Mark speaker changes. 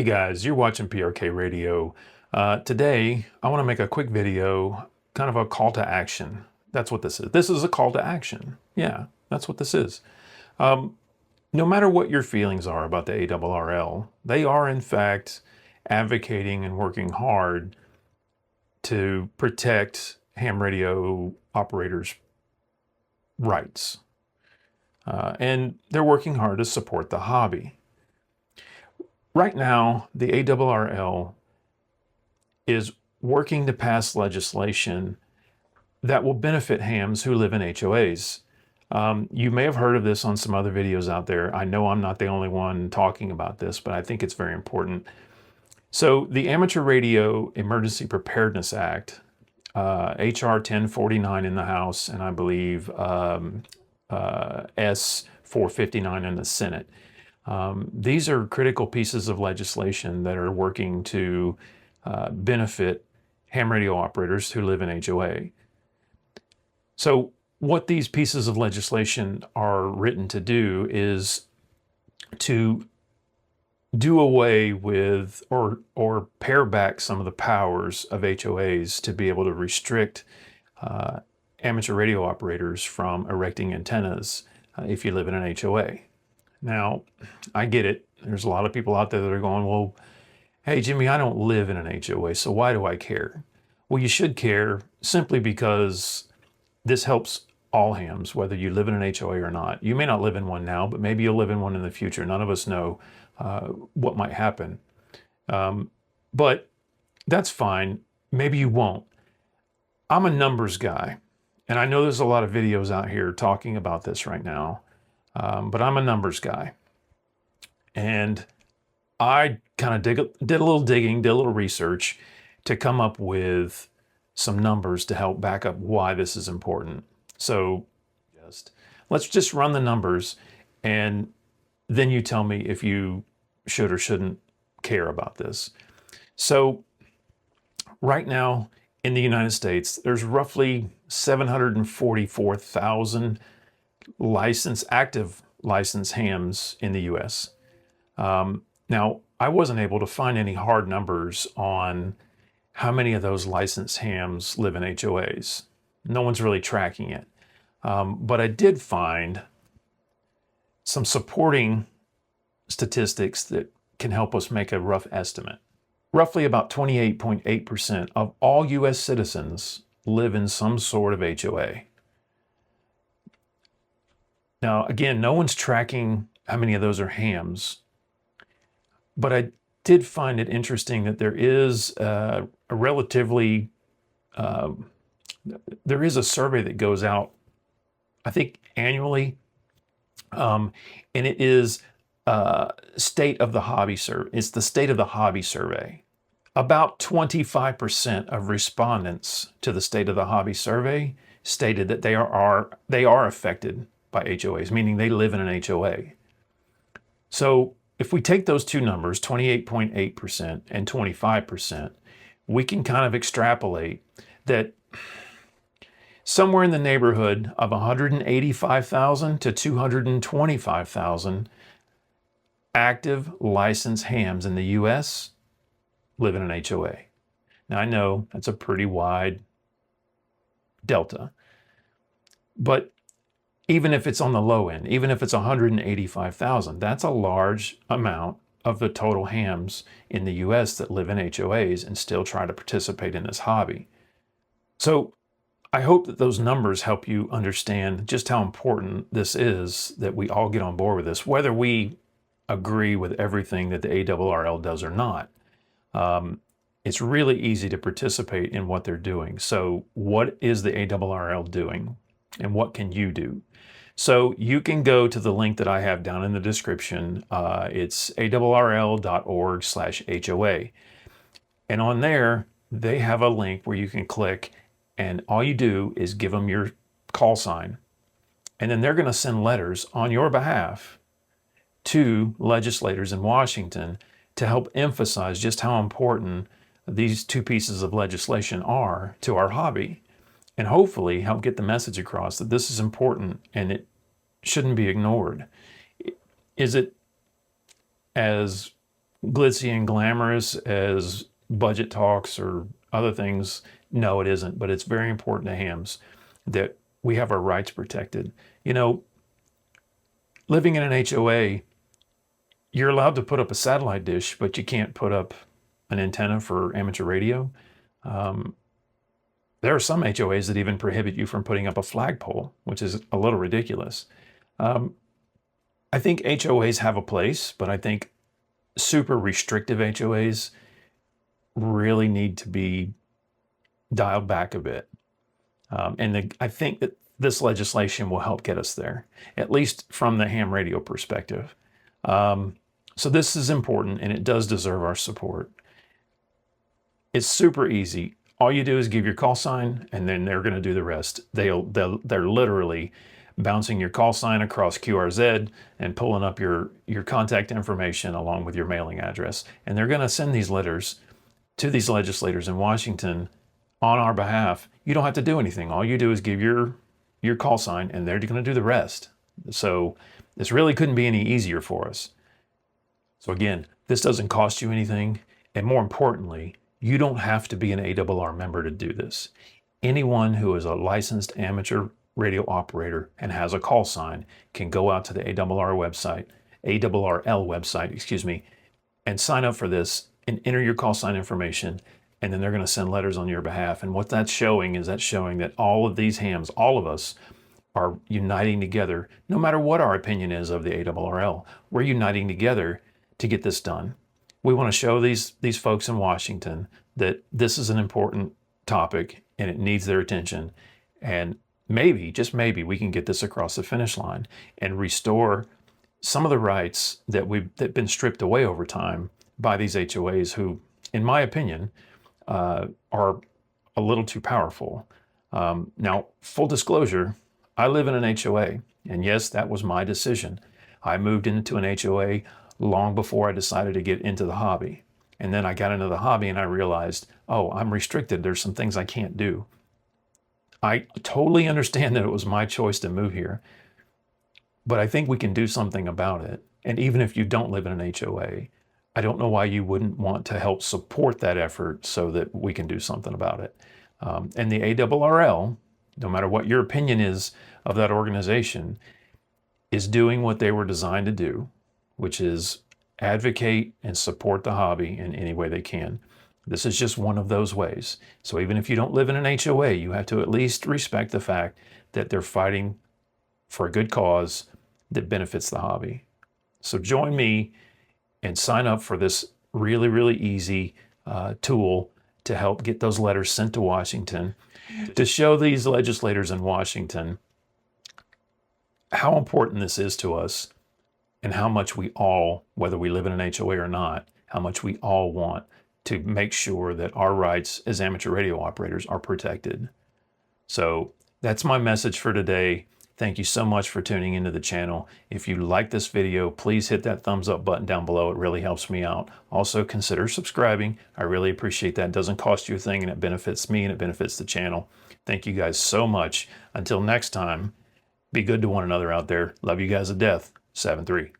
Speaker 1: Hey guys, you're watching PRK Radio. Today, I want to make a quick video, kind of a call to action. That's what this is. This is a call to action. Yeah, that's what this is. No matter what your feelings are about the ARRL, they are in fact advocating and working hard to protect ham radio operators' rights. And they're working hard to support the hobby. Right now, the ARRL is working to pass legislation that will benefit hams who live in HOAs. You may have heard of this on some other videos out there. I know I'm not the only one talking about this, but I think it's very important. So the Amateur Radio Emergency Preparedness Act, HR 1049 in the House, and I believe S 459 in the Senate. These are critical pieces of legislation that are working to benefit ham radio operators who live in HOA. So what these pieces of legislation are written to do is to do away with or pare back some of the powers of HOAs to be able to restrict amateur radio operators from erecting antennas if you live in an HOA. Now, I get it. There's a lot of people out there that are going, well, hey, Jimmy, I don't live in an HOA, so why do I care? Well, you should care simply because this helps all hams, whether you live in an HOA or not. You may not live in one now, but maybe you'll live in one in the future. None of us know what might happen. But that's fine. Maybe you won't. I'm a numbers guy, and I know there's a lot of videos out here talking about this right now. But I'm a numbers guy, and I kind of did a little digging, did a little research to come up with some numbers to help back up why this is important. So let's just run the numbers, and then you tell me if you should or shouldn't care about this. So right now in the United States, there's roughly 744,000 active licensed hams in the US. Now, I wasn't able to find any hard numbers on how many of those licensed hams live in HOAs. No one's really tracking it. But I did find some supporting statistics that can help us make a rough estimate. Roughly about 28.8% of all US citizens live in some sort of HOA. Now, again, no one's tracking how many of those are hams, but I did find it interesting that there is a survey that goes out, I think annually, and it is State of the Hobby Survey. It's the State of the Hobby Survey. About 25% of respondents to the State of the Hobby Survey stated that they are affected by HOAs, meaning they live in an HOA. So if we take those two numbers, 28.8% and 25%, we can kind of extrapolate that somewhere in the neighborhood of 185,000 to 225,000 active licensed hams in the US live in an HOA. Now I know that's a pretty wide delta, but even if it's on the low end, even if it's 185,000, that's a large amount of the total hams in the US that live in HOAs and still try to participate in this hobby. So I hope that those numbers help you understand just how important this is, that we all get on board with this, whether we agree with everything that the ARRL does or not. It's really easy to participate in what they're doing. So what is the ARRL doing, and what can you do? So you can go to the link that I have down in the description. It's arrl.org/HOA. And on there, they have a link where you can click, and all you do is give them your call sign. And then they're going to send letters on your behalf to legislators in Washington to help emphasize just how important these two pieces of legislation are to our hobby, and hopefully help get the message across that this is important and it shouldn't be ignored. Is it as glitzy and glamorous as budget talks or other things. No, it isn't, but it's very important to hams that we have our rights protected. You know, living in an HOA, you're allowed to put up a satellite dish, but you can't put up an antenna for amateur radio. There are some HOAs that even prohibit you from putting up a flagpole, which is a little ridiculous. I think HOAs have a place, but I think super restrictive HOAs really need to be dialed back a bit. I think that this legislation will help get us there, at least from the ham radio perspective. So this is important, and it does deserve our support. It's super easy. All you do is give your call sign, and then they're going to do the rest. They're literally bouncing your call sign across QRZ and pulling up your contact information along with your mailing address. And they're going to send these letters to these legislators in Washington on our behalf. You don't have to do anything. All you do is give your call sign, and they're going to do the rest. So this really couldn't be any easier for us. So again, this doesn't cost you anything. And more importantly, you don't have to be an ARRL member to do this. Anyone who is a licensed amateur radio operator and has a call sign can go out to the ARRL website, and sign up for this and enter your call sign information, and then they're going to send letters on your behalf. And what that's showing is that all of these hams, all of us, are uniting together. No matter what our opinion is of the ARRL, we're uniting together to get this done. We want to show these folks in Washington that this is an important topic and it needs their attention. And maybe, just maybe, we can get this across the finish line and restore some of the rights that've been stripped away over time by these HOAs who, in my opinion, are a little too powerful. Now, full disclosure, I live in an HOA, and yes, that was my decision. I moved into an HOA long before I decided to get into the hobby. And then I got into the hobby and I realized, oh, I'm restricted. There's some things I can't do. I totally understand that it was my choice to move here, but I think we can do something about it. And even if you don't live in an HOA, I don't know why you wouldn't want to help support that effort so that we can do something about it. And the ARRL, no matter what your opinion is of that organization, is doing what they were designed to do, which is advocate and support the hobby in any way they can. This is just one of those ways. So even if you don't live in an HOA, you have to at least respect the fact that they're fighting for a good cause that benefits the hobby. So join me and sign up for this really, really easy tool to help get those letters sent to Washington, to show these legislators in Washington how important this is to us and how much we all, whether we live in an HOA or not, how much we all want to make sure that our rights as amateur radio operators are protected. So that's my message for today. Thank you so much for tuning into the channel. If you like this video, please hit that thumbs up button down below. It really helps me out. Also, consider subscribing. I really appreciate that. It doesn't cost you a thing, and it benefits me and it benefits the channel. Thank you guys so much. Until next time, be good to one another out there. Love you guys to death. 7-3.